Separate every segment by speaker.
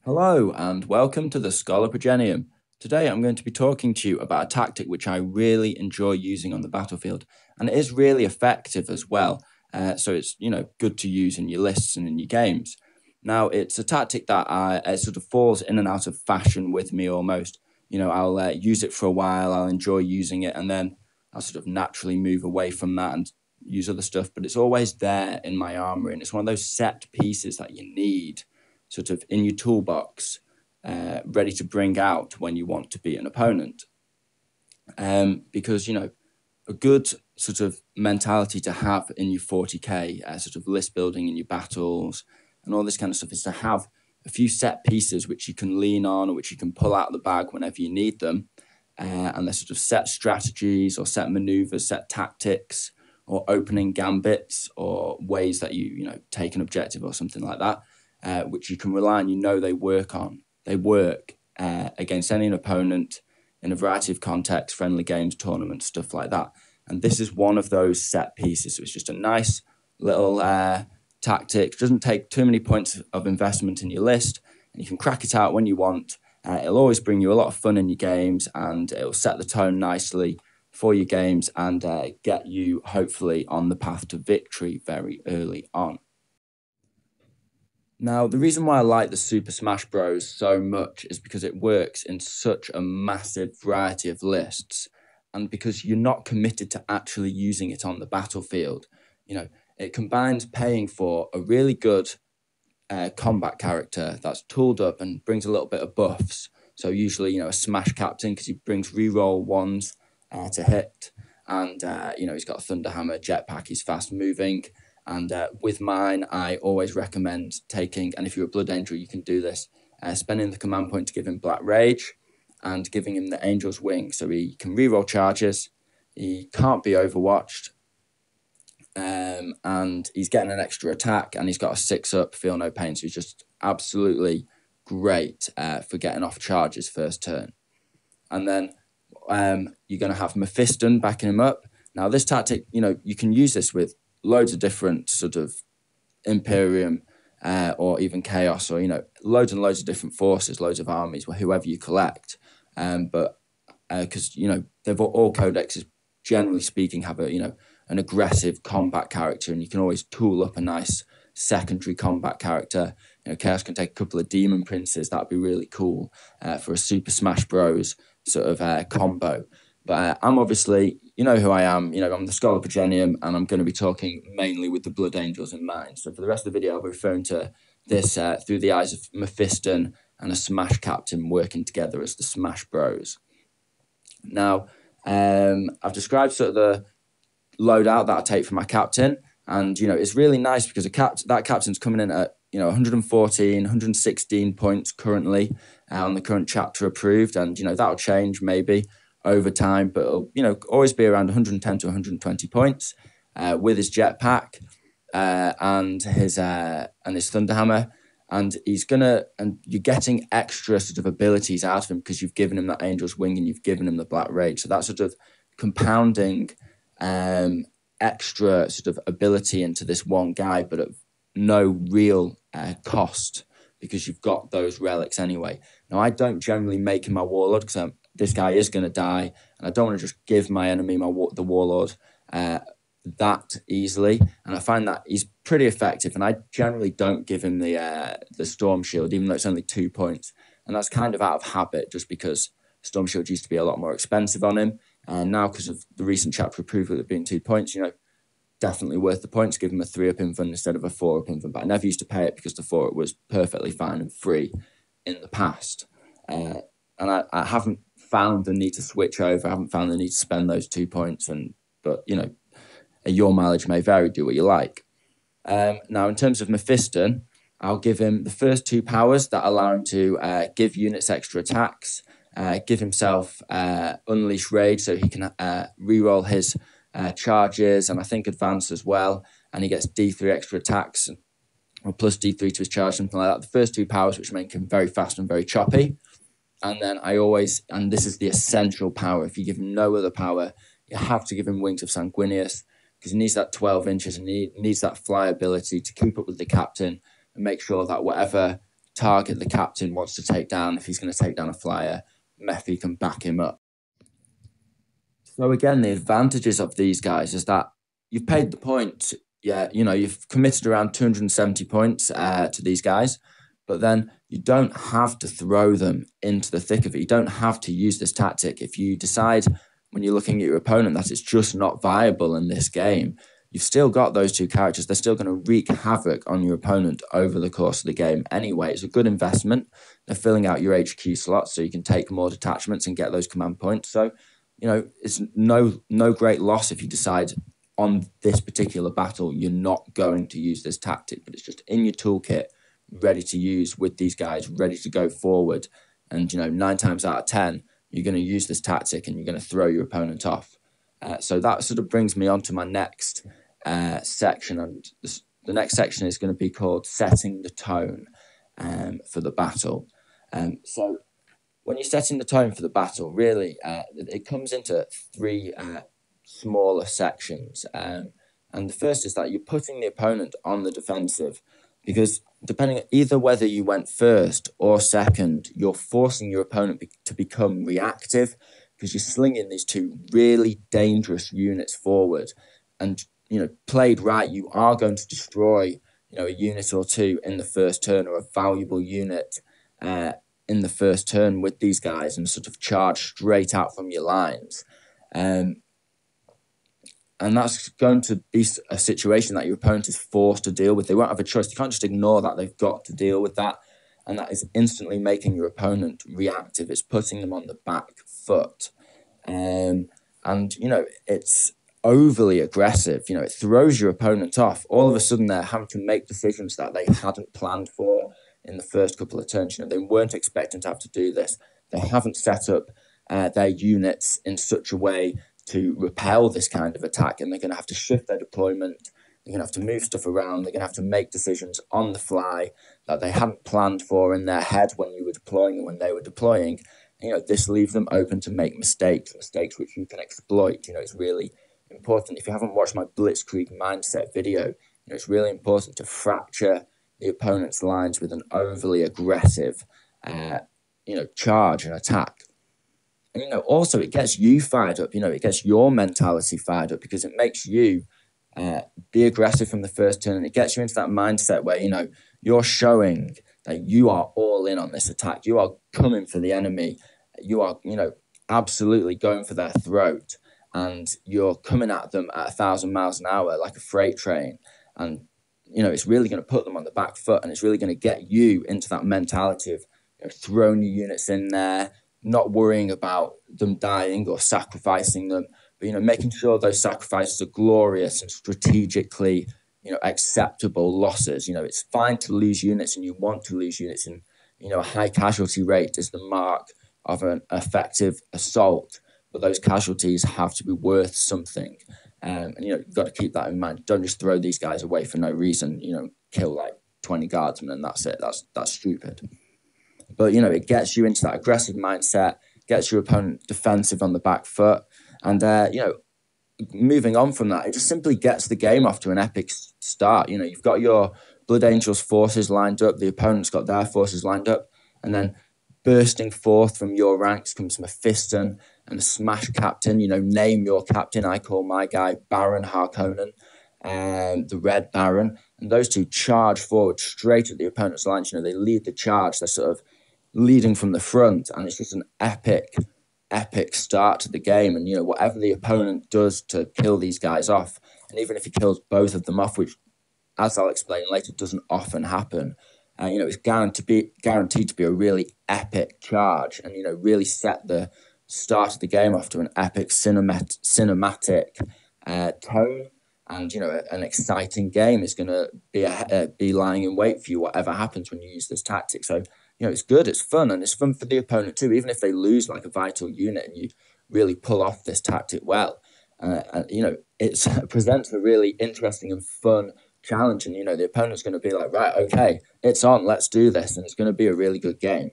Speaker 1: Hello and welcome to the Schola Progenium. Today I'm going to be talking to you about a tactic which I really enjoy using on the battlefield, and it is really effective as well. So it's good to use in your lists and in your games. Now it's a tactic that it sort of falls in and out of fashion with me almost. I'll use it for a while, I'll enjoy using it, and then I'll sort of naturally move away from that and use other stuff. But it's always there in my armory, and it's one of those set pieces that you need sort of in your toolbox, ready to bring out when you want to beat an opponent. Because, a good sort of mentality to have in your 40k, sort of list building in your battles and all this kind of stuff is to have a few set pieces which you can lean on or which you can pull out of the bag whenever you need them. And they're sort of set strategies or set maneuvers, set tactics or opening gambits or ways that you take an objective or something like that. Which you can rely on, they work against any opponent in a variety of contexts, friendly games, tournaments, stuff like that. And this is one of those set pieces. So it's just a nice little tactic. It doesn't take too many points of investment in your list, and you can crack it out when you want. It'll always bring you a lot of fun in your games, and it'll set the tone nicely for your games and get you hopefully on the path to victory very early on. Now, the reason why I like the Super Smash Bros. So much is because it works in such a massive variety of lists, and because you're not committed to actually using it on the battlefield. It combines paying for a really good combat character that's tooled up and brings a little bit of buffs. So usually, a Smash Captain, because he brings reroll ones to hit, and he's got a Thunder Hammer, Jetpack, he's fast moving. And with mine, I always recommend taking, and if you're a Blood Angel, you can do this, spending the command point to give him Black Rage and giving him the Angel's Wing. So he can reroll charges, he can't be overwatched, and he's getting an extra attack, and he's got a 6-up, feel no pain. So he's just absolutely great for getting off charges first turn. And then you're going to have Mephiston backing him up. Now, this tactic, you can use this with loads of different sort of Imperium or even Chaos, or loads and loads of different forces, loads of armies, whoever you collect. But because they've all codexes, generally speaking, have an aggressive combat character, and you can always tool up a nice secondary combat character. Chaos can take a couple of Demon Princes. That'd be really cool for a Super Smash Bros. Sort of combo. But I'm obviously, who I am, I'm the Schola Progenium, and I'm going to be talking mainly with the Blood Angels in mind. So for the rest of the video, I'll be referring to this through the eyes of Mephiston and a Smash Captain working together as the Smash Bros. Now, I've described sort of the loadout that I take for my captain, and, it's really nice because that captain's coming in at, 114, 116 points currently on the current chapter approved, and, that'll change maybe over time, but it'll always be around 110 to 120 points with his jetpack and his Thunderhammer, and you're getting extra sort of abilities out of him because you've given him that Angel's Wing and you've given him the Black Rage. So that's sort of compounding extra sort of ability into this one guy, but at no real cost because you've got those relics anyway. Now, I don't generally make him my Warlord because this guy is going to die, and I don't want to just give my enemy the Warlord that easily. And I find that he's pretty effective, and I generally don't give him the Storm Shield, even though it's only 2 points. And that's kind of out of habit, just because Storm Shield used to be a lot more expensive on him. And now, because of the recent chapter approved with it being 2 points, definitely worth the points. Give him a 3-up invuln instead of a 4-up invuln. But I never used to pay it because the 4-up was perfectly fine and free in the past. And I haven't found the need to switch over. I haven't found the need to spend those 2 points. But your mileage may vary. Do what you like. Now, in terms of Mephiston, I'll give him the first 2 powers that allow him to give units extra attacks, give himself Unleash Rage so he can reroll his charges, and I think advance as well, and he gets D3 extra attacks or plus D3 to his charge, something like that. The first 2 powers, which make him very fast and very choppy. And then and this is the essential power, if you give him no other power, you have to give him Wings of Sanguinius, because he needs that 12 inches and he needs that fly ability to keep up with the captain and make sure that whatever target the captain wants to take down, if he's going to take down a flyer, Mephi can back him up. So again, the advantages of these guys is that you've paid the point. Yeah, you've committed around 270 points to these guys, but then you don't have to throw them into the thick of it. You don't have to use this tactic. If you decide when you're looking at your opponent that it's just not viable in this game, you've still got those two characters. They're still going to wreak havoc on your opponent over the course of the game anyway. It's a good investment. They're filling out your HQ slots so you can take more detachments and get those command points. So, it's no great loss if you decide on this particular battle you're not going to use this tactic, but it's just in your toolkit, ready to use with these guys, ready to go forward. And, 9 times out of 10, you're going to use this tactic and you're going to throw your opponent off. So that sort of brings me on to my next section. And the next section is going to be called Setting the Tone for the Battle. So when you're setting the tone for the battle, really, it comes into 3 smaller sections. And the first is that you're putting the opponent on the defensive, because depending either whether you went first or second, you're forcing your opponent to become reactive, because you're slinging these 2 really dangerous units forward. And, played right, you are going to destroy, a unit or 2 in the first turn, or a valuable unit in the first turn with these guys, and sort of charge straight out from your lines. And that's going to be a situation that your opponent is forced to deal with. They won't have a choice. You can't just ignore that. They've got to deal with that. And that is instantly making your opponent reactive. It's putting them on the back foot. And it's overly aggressive. It throws your opponent off. All of a sudden, they're having to make decisions that they hadn't planned for in the first couple of turns. They weren't expecting to have to do this. They haven't set up their units in such a way to repel this kind of attack, and they're going to have to shift their deployment. They're going to have to move stuff around. They're going to have to make decisions on the fly that they hadn't planned for in their head when you were deploying and when they were deploying. This leaves them open to make mistakes which you can exploit. It's really important. If you haven't watched my Blitzkrieg mindset video, it's really important to fracture the opponent's lines with an overly aggressive, charge and attack. And, also it gets you fired up, it gets your mentality fired up, because it makes you be aggressive from the first turn, and it gets you into that mindset where, you're showing that you are all in on this attack. You are coming for the enemy. You are, absolutely going for their throat, and you're coming at them at 1,000 miles an hour like a freight train. And, it's really going to put them on the back foot, and it's really going to get you into that mentality of throwing your units in there, not worrying about them dying or sacrificing them, but, making sure those sacrifices are glorious and strategically, acceptable losses. It's fine to lose units, and you want to lose units, and, a high casualty rate is the mark of an effective assault, but those casualties have to be worth something. And, you've got to keep that in mind. Don't just throw these guys away for no reason, kill like 20 guardsmen and that's it. That's stupid. But, it gets you into that aggressive mindset, gets your opponent defensive on the back foot. And, moving on from that, it just simply gets the game off to an epic start. You've got your Blood Angels forces lined up. The opponent's got their forces lined up. And then bursting forth from your ranks comes Mephiston and the Smash Captain. Name your captain. I call my guy Baron Harkonnen, the Red Baron. And those 2 charge forward straight at the opponent's lines. They lead the charge. They're sort of leading from the front, and it's just an epic start to the game. And, whatever the opponent does to kill these guys off, and even if he kills both of them off, which, as I'll explain later, doesn't often happen, it's guaranteed to be a really epic charge, and, really set the start of the game off to an epic cinematic tone. And, an exciting game is going to be lying in wait for you, whatever happens when you use this tactic. So, it's good, it's fun, and it's fun for the opponent too, even if they lose like a vital unit and you really pull off this tactic well. It presents a really interesting and fun challenge, and, the opponent's going to be like, right, okay, it's on, let's do this, and it's going to be a really good game.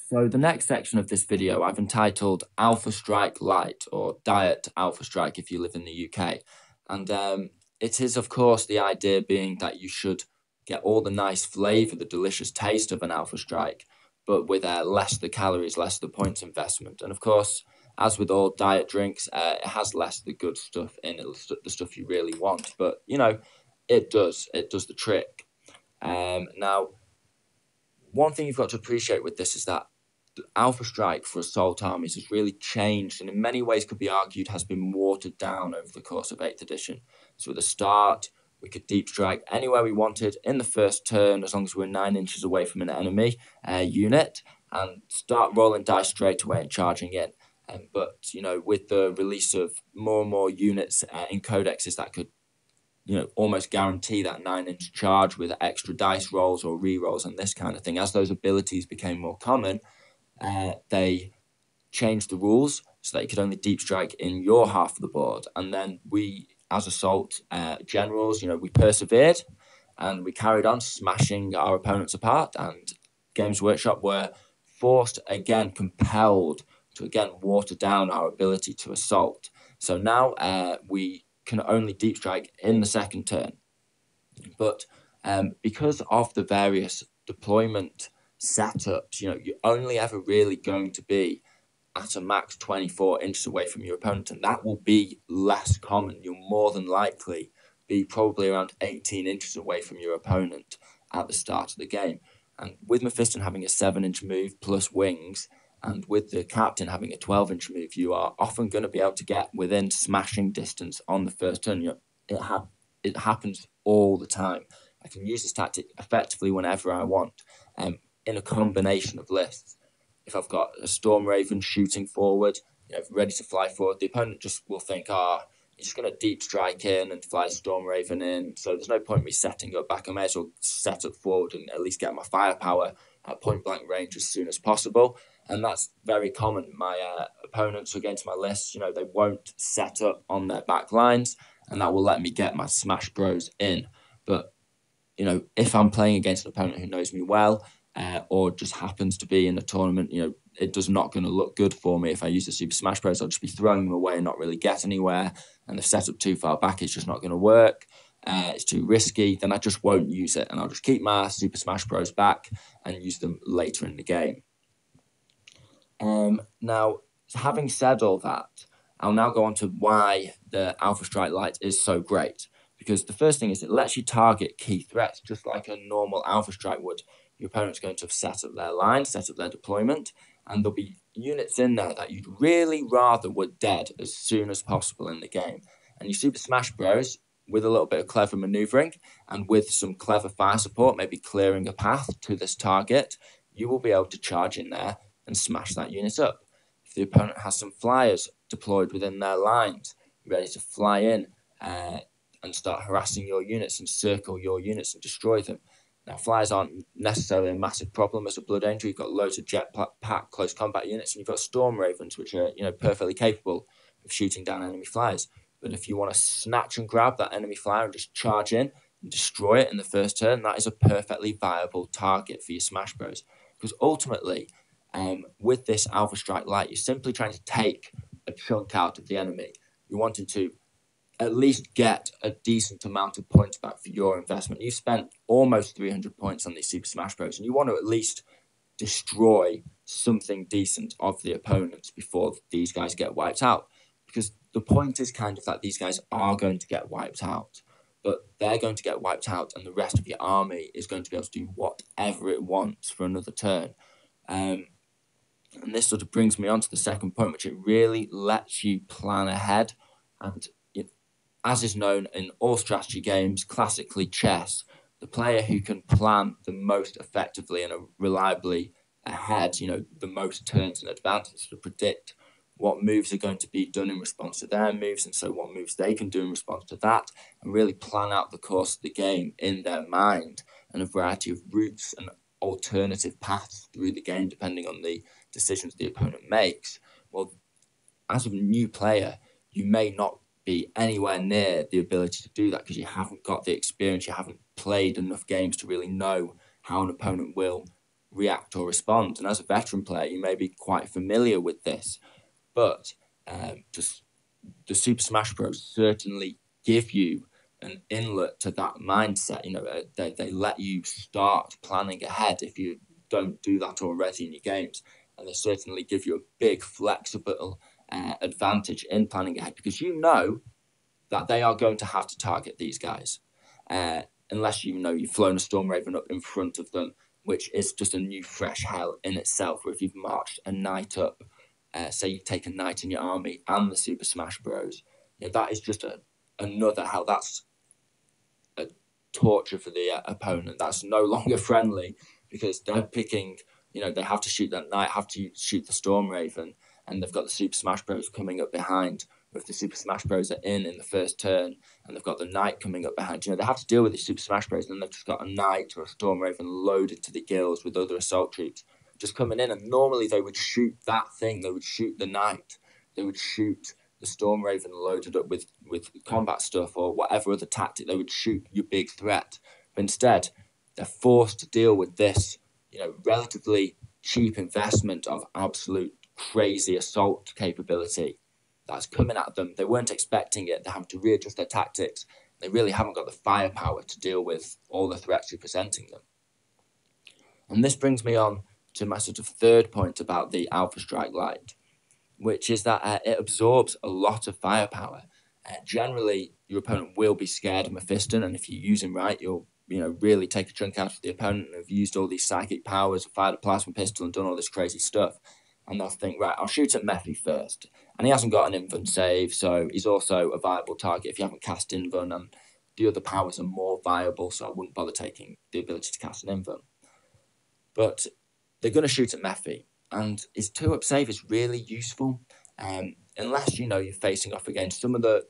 Speaker 1: So the next section of this video I've entitled Alpha Strike Light, or Diet Alpha Strike if you live in the UK. And it is, of course, the idea being that you should get all the nice flavour, the delicious taste of an Alpha Strike, but with less the calories, less the points investment. And of course, as with all diet drinks, it has less the good stuff in it, the stuff you really want. But, it does the trick. Now, one thing you've got to appreciate with this is that the Alpha Strike for assault armies has really changed, and in many ways could be argued has been watered down over the course of 8th edition. So at the start, we could deep strike anywhere we wanted in the first turn, as long as we were 9 inches away from an enemy unit, and start rolling dice straight away and charging in. But, with the release of more and more units in codexes that could almost guarantee that 9-inch charge with extra dice rolls or re-rolls and this kind of thing. As those abilities became more common, they changed the rules so that you could only deep strike in your half of the board. And then we, as assault generals, we persevered and we carried on smashing our opponents apart. And Games Workshop were compelled to again water down our ability to assault. So now we can only deep strike in the second turn. But because of the various deployment setups, you're only ever really going to be at a max 24 inches away from your opponent, and that will be less common. You'll more than likely be probably around 18 inches away from your opponent at the start of the game. And with Mephiston having a 7-inch move plus wings, and with the captain having a 12-inch move, you are often going to be able to get within smashing distance on the first turn. It happens all the time. I can use this tactic effectively whenever I want, in a combination of lists. If I've got a Storm Raven shooting forward, ready to fly forward, the opponent just will think, he's just going to deep strike in and fly Storm Raven in. So there's no point in me setting up back. I may as well set up forward and at least get my firepower at point blank range as soon as possible. And that's very common. My opponents against my list, they won't set up on their back lines, and that will let me get my smash bros in. But, if I'm playing against an opponent who knows me well, or just happens to be in the tournament, it does not going to look good for me if I use the Super Smash Bros. I'll just be throwing them away and not really get anywhere. And the setup too far back is just not going to work. It's too risky. Then I just won't use it, and I'll just keep my Super Smash Bros. Back and use them later in the game. Now, having said all that, I'll now go on to why the Alpha Strike Lite is so great. Because the first thing is it lets you target key threats just like a normal Alpha Strike would. Your opponent's going to have set up their line, set up their deployment, and there'll be units in there that you'd really rather were dead as soon as possible in the game. And your Super Smash Bros, with a little bit of clever maneuvering and with some clever fire support, maybe clearing a path to this target, you will be able to charge in there and smash that unit up. If the opponent has some flyers deployed within their lines, ready to fly in and start harassing your units and circle your units and destroy them. Now, flyers aren't necessarily a massive problem as a Blood Angel. You've got loads of jetpack close combat units, and you've got Storm Ravens, which are perfectly capable of shooting down enemy flyers. But if you want to snatch and grab that enemy flyer and just charge in and destroy it in the first turn, that is a perfectly viable target for your Smash Bros. Because ultimately, with this Alpha Strike Lite, you're simply trying to take a chunk out of the enemy. You're wanting to at least get a decent amount of points back for your investment. You've spent almost 300 points on these Super Smash Bros. And you want to at least destroy something decent of the opponents before these guys get wiped out. Because the point is kind of that these guys are going to get wiped out, but they're going to get wiped out and the rest of your army is going to be able to do whatever it wants for another turn. And this sort of brings me on to the second point, which it really lets you plan ahead. And as is known in all strategy games, classically chess, the player who can plan the most effectively and reliably ahead, the most turns in advance, to predict what moves are going to be done in response to their moves, and so what moves they can do in response to that, and really plan out the course of the game in their mind and a variety of routes and alternative paths through the game depending on the decisions the opponent makes. Well, as a new player, you may not be anywhere near the ability to do that because you haven't got the experience, you haven't played enough games to really know how an opponent will react or respond. And as a veteran player, you may be quite familiar with this, but just the Super Smash Bros. Certainly give you an inlet to that mindset. They let you start planning ahead if you don't do that already in your games, and they certainly give you a big flexible advantage in planning ahead, because you know that they are going to have to target these guys, unless you've flown a Storm Raven up in front of them, which is just a new fresh hell in itself. Where if you've marched a knight up, say you take a knight in your army and the Super Smash Bros, that is just another hell. That's a torture for the opponent. That's no longer friendly, because they're picking. They have to shoot that knight, have to shoot the Storm Raven, and they've got the Super Smash Bros coming up behind. If the Super Smash Bros are in the first turn, and they've got the knight coming up behind, they have to deal with the Super Smash Bros, and then they've just got a knight or a Storm Raven loaded to the gills with other assault troops just coming in. And normally they would shoot that thing. They would shoot the knight. They would shoot the Storm Raven loaded up with combat stuff or whatever other tactic. They would shoot your big threat. But instead, they're forced to deal with this, relatively cheap investment of absolute crazy assault capability that's coming at them. They weren't expecting it. They have to readjust their tactics. They really haven't got the firepower to deal with all the threats you're presenting them. And this brings me on to my sort of third point about the Alpha Strike Light, which is that it absorbs a lot of firepower. Generally, your opponent will be scared of Mephiston, and if you use him right, you'll really take a chunk out of the opponent and have used all these psychic powers, fired a plasma pistol and done all this crazy stuff. And they'll think, right, I'll shoot at Mephi first. And he hasn't got an invuln save, so he's also a viable target if you haven't cast invuln, and the other powers are more viable, so I wouldn't bother taking the ability to cast an invuln. But they're going to shoot at Mephi, and his 2-up save is really useful, unless you're facing off against some of the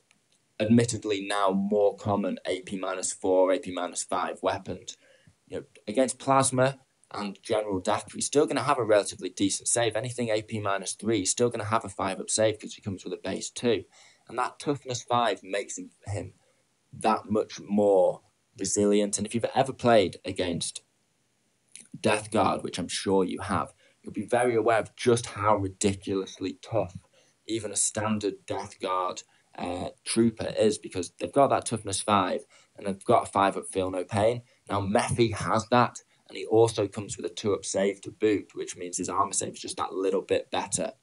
Speaker 1: admittedly now more common AP-4, AP-5 weapons. Against Plasma and General Dagger, he's still going to have a relatively decent save. Anything AP-3, he's still going to have a 5-up save because he comes with a base 2. And that toughness 5 makes him that much more resilient. And if you've ever played against Death Guard, which I'm sure you have, you'll be very aware of just how ridiculously tough even a standard Death Guard trooper is, because they've got that toughness 5 and they've got a 5-up feel no pain. Now Mephi has that, and he also comes with a 2-up save to boot, which means his armor save is just that little bit better.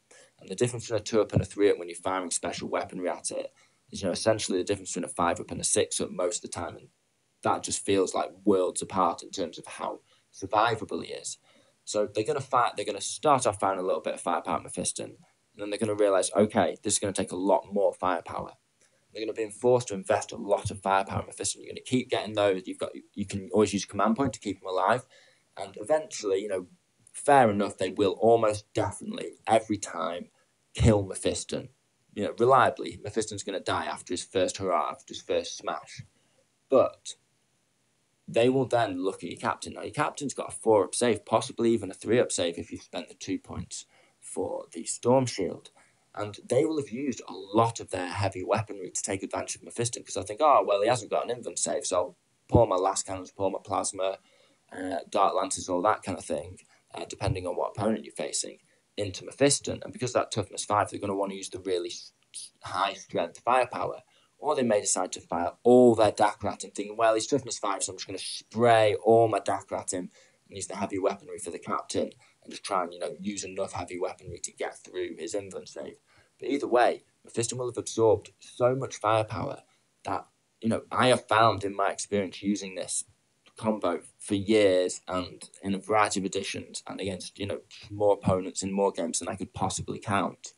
Speaker 1: And the difference between a 2-up and a 3-up when you're firing special weaponry at it is essentially the difference between a 5-up and a 6-up most of the time, and that just feels like worlds apart in terms of how survivable he is. So they're going to fight. They're going to start off firing a little bit of firepower at Mephiston, and then they're going to realize, okay, this is going to take a lot more firepower. They're going to be forced to invest a lot of firepower in Mephiston. You're going to keep getting those. You can always use command point to keep them alive, and eventually, fair enough, they will almost definitely every time kill Mephiston. Reliably, Mephiston's going to die after his first hurrah, after his first smash, but they will then look at your captain. Now, your captain's got a 4-up save, possibly even a 3-up save if you've spent the 2 points for the Storm Shield. And they will have used a lot of their heavy weaponry to take advantage of Mephiston, because I think, he hasn't got an invuln save, so I'll pour my last cannons, pour my plasma, Dark Lances, all that kind of thing, depending on what opponent you're facing, into Mephiston. And because of that toughness 5, they're going to want to use the really high strength firepower. Or they may decide to fire all their Dakra at him, thinking, well, he's toughness 5, so I'm just going to spray all my Dakra at him and use the heavy weaponry for the captain and just try and, use enough heavy weaponry to get through his invuln save. But either way, Mephiston will have absorbed so much firepower that, I have found in my experience using this combo for years and in a variety of editions and against, more opponents in more games than I could possibly count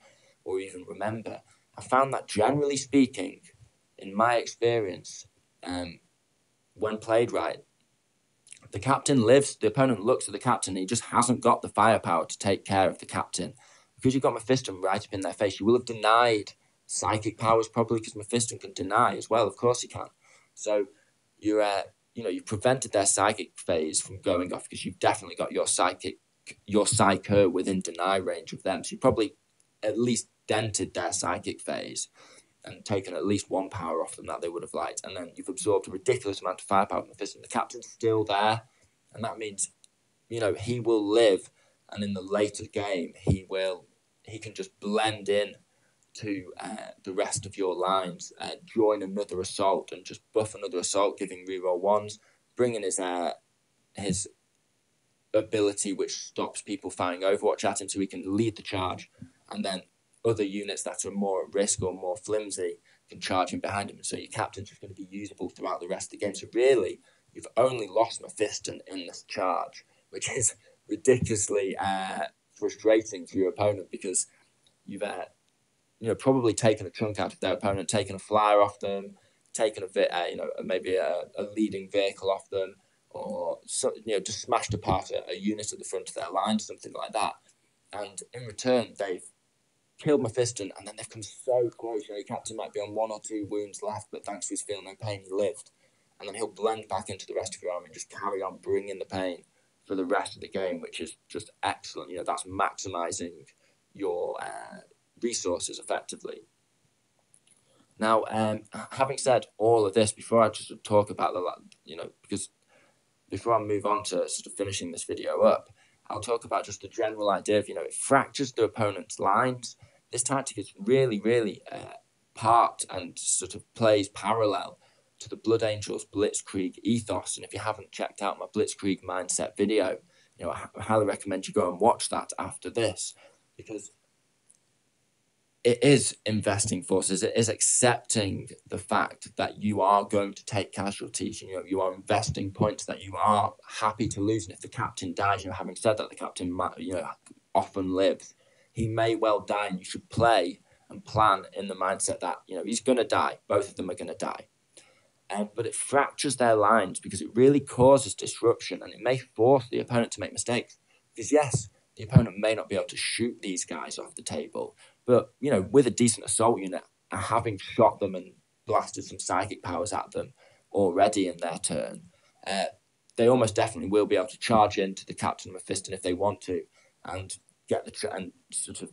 Speaker 1: or even remember. I found that, generally speaking, in my experience, when played right, the captain lives. The opponent looks at the captain, and he just hasn't got the firepower to take care of the captain. Because you've got Mephiston right up in their face, you will have denied psychic powers probably, because Mephiston can deny as well. Of course he can. So you've prevented their psychic phase from going off, because you've definitely got your psyker within deny range of them. So you probably at least dented their psychic phase and taken at least one power off them that they would have liked. And then you've absorbed a ridiculous amount of firepower from Mephiston. The captain's still there, and that means, he will live, and in the later game, he can just blend in to the rest of your lines, join another assault and just buff another assault, giving reroll ones, bringing his ability which stops people firing Overwatch at him so he can lead the charge, and then other units that are more at risk or more flimsy can charge in behind him. So your captain's just going to be usable throughout the rest of the game. So really, you've only lost Mephiston in this charge, which is ridiculously frustrating for your opponent, because you've probably taken a chunk out of their opponent, taken a flyer off them, taken a bit, maybe a leading vehicle off them, or just smashed apart a unit at the front of their line, something like that. And in return, they've killed Mephiston, and then they've come so close. Your captain might be on 1 or 2 wounds left, but thanks to his feel no pain, he lived. And then he'll blend back into the rest of your army and just carry on bringing the pain for the rest of the game, which is just excellent. That's maximising your resources effectively. Now, having said all of this, before I just talk about because before I move on to sort of finishing this video up, I'll talk about just the general idea of, it fractures the opponent's lines. This tactic is really, really part and sort of plays parallel to the Blood Angels Blitzkrieg ethos. And if you haven't checked out my Blitzkrieg mindset video, I highly recommend you go and watch that after this, because it is investing forces. It is accepting the fact that you are going to take casualties. You are investing points that you are happy to lose. And if the captain dies, having said that, the captain often lives. He may well die, and you should play and plan in the mindset that he's going to die. Both of them are going to die. But it fractures their lines because it really causes disruption, and it may force the opponent to make mistakes. Because yes, the opponent may not be able to shoot these guys off the table, but, with a decent assault unit, having shot them and blasted some psychic powers at them already in their turn, they almost definitely will be able to charge into the captain of Mephiston if they want to, and and sort of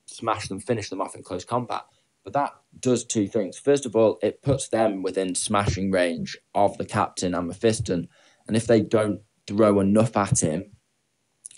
Speaker 1: smash them, finish them off in close combat. But that does 2 things. First of all, it puts them within smashing range of the captain and Mephiston, and if they don't throw enough at him,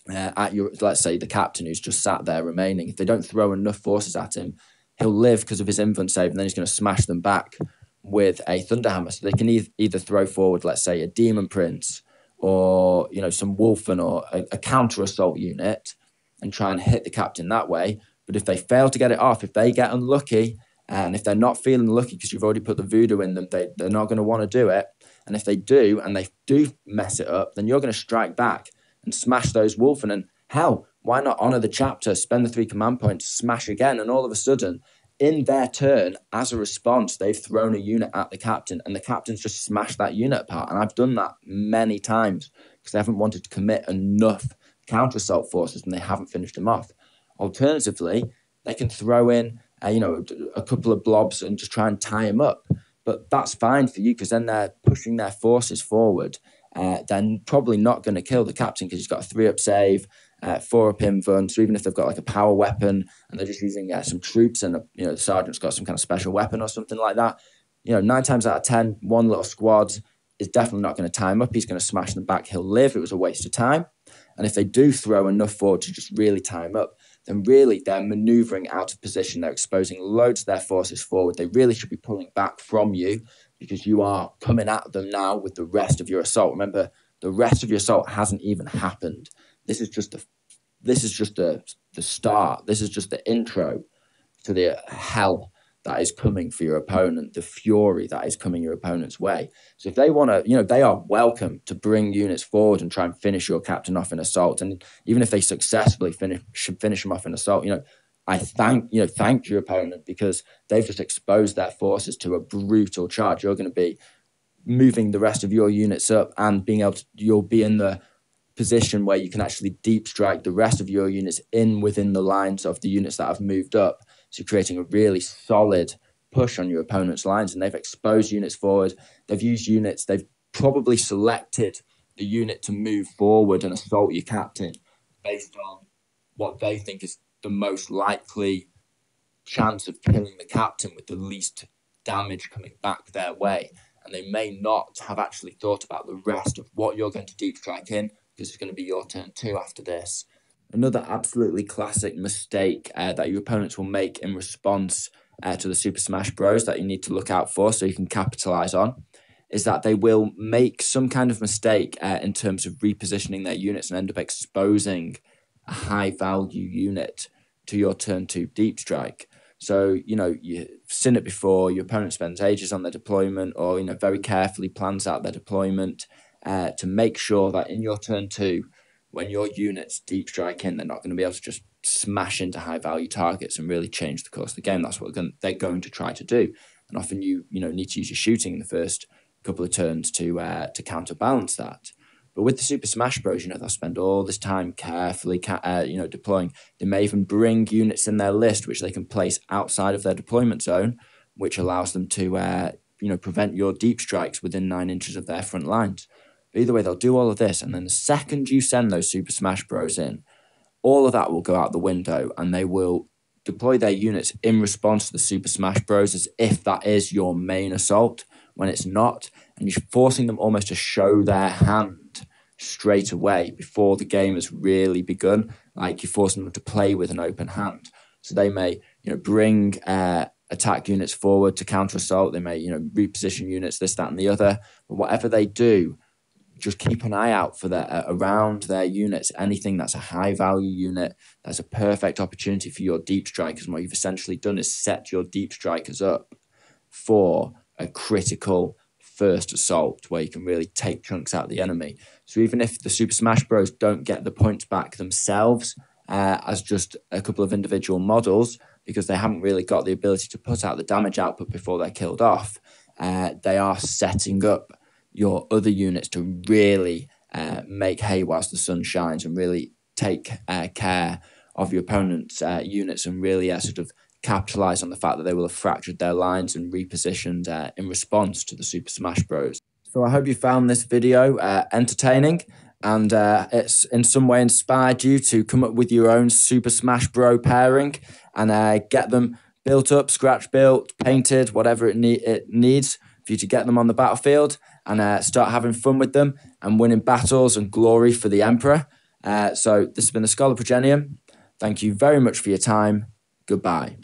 Speaker 1: let's say the captain who's just sat there remaining, if they don't throw enough forces at him, he'll live because of his invuln save, and then he's going to smash them back with a Thunderhammer. So they can either throw forward, let's say, a Demon Prince or some Wolfen or a counter assault unit and try and hit the captain that way. But if they fail to get it off, if they get unlucky, and if they're not feeling lucky because you've already put the voodoo in them, they're not going to want to do it. And if they do, and they do mess it up, then you're going to strike back and smash those Wolfen. And hell, why not honour the chapter, spend the 3 command points, smash again, and all of a sudden, in their turn, as a response, they've thrown a unit at the captain, and the captain's just smashed that unit apart. And I've done that many times because they haven't wanted to commit enough counter-assault forces and they haven't finished them off. Alternatively, they can throw in a couple of blobs and just try and tie him up. But that's fine for you because then they're pushing their forces forward. They're probably not going to kill the captain because he's got a 3-up save, 4-up invuln. So even if they've got like a power weapon and they're just using some troops and the sergeant's got some kind of special weapon or something like that, 9 times out of 10, one little squad is definitely not going to tie him up. He's going to smash them back. He'll live. It was a waste of time. And if they do throw enough forward to just really tie him up, then really they're manoeuvring out of position. They're exposing loads of their forces forward. They really should be pulling back from you because you are coming at them now with the rest of your assault. Remember, the rest of your assault hasn't even happened. This is just the start. This is just the intro to the hell that is coming for your opponent, the fury that is coming your opponent's way. So if they want to, they are welcome to bring units forward and try and finish your captain off in assault. And even if they successfully finish him off in assault, I thank your opponent because they've just exposed their forces to a brutal charge. You're going to be moving the rest of your units up and you'll be in the position where you can actually deep strike the rest of your units within the lines of the units that have moved up. So you're creating a really solid push on your opponent's lines, and they've exposed units forward. They've used units. They've probably selected the unit to move forward and assault your captain based on what they think is the most likely chance of killing the captain with the least damage coming back their way. And they may not have actually thought about the rest of what you're going to deep strike in, because it's going to be your turn too after this. Another absolutely classic mistake that your opponents will make in response to the Super Smash Bros. That you need to look out for so you can capitalize on is that they will make some kind of mistake in terms of repositioning their units and end up exposing a high value unit to your turn 2 deep strike. So, you've seen it before, your opponent spends ages on their deployment or, very carefully plans out their deployment to make sure that in your turn 2, when your units deep strike in, they're not going to be able to just smash into high value targets and really change the course of the game. That's what they're going to try to do. And often you need to use your shooting in the first couple of turns to counterbalance that. But with the Super Smash Bros, they'll spend all this time carefully, deploying. They may even bring units in their list which they can place outside of their deployment zone, which allows them to, prevent your deep strikes within 9 inches of their front lines. But either way, they'll do all of this, and then the second you send those Super Smash Bros in, all of that will go out the window, and they will deploy their units in response to the Super Smash Bros as if that is your main assault, when it's not, and you're forcing them almost to show their hand straight away before the game has really begun. Like you're forcing them to play with an open hand. So they may, bring attack units forward to counter assault. They may, reposition units, this, that, and the other. But whatever they do, just keep an eye out for around their units. Anything that's a high value unit, that's a perfect opportunity for your deep strikers. And what you've essentially done is set your deep strikers up for a critical first assault where you can really take chunks out of the enemy. So even if the Super Smash Bros. Don't get the points back themselves as just a couple of individual models, because they haven't really got the ability to put out the damage output before they're killed off, they are setting up your other units to really make hay whilst the sun shines and really take care of your opponent's units and really sort of capitalize on the fact that they will have fractured their lines and repositioned in response to the Super Smash Bros. So I hope you found this video entertaining and it's in some way inspired you to come up with your own Super Smash Bro pairing and get them built up, scratch built, painted, whatever it needs for you to get them on the battlefield and start having fun with them and winning battles and glory for the Emperor. So this has been the Schola Progenium. Thank you very much for your time. Goodbye.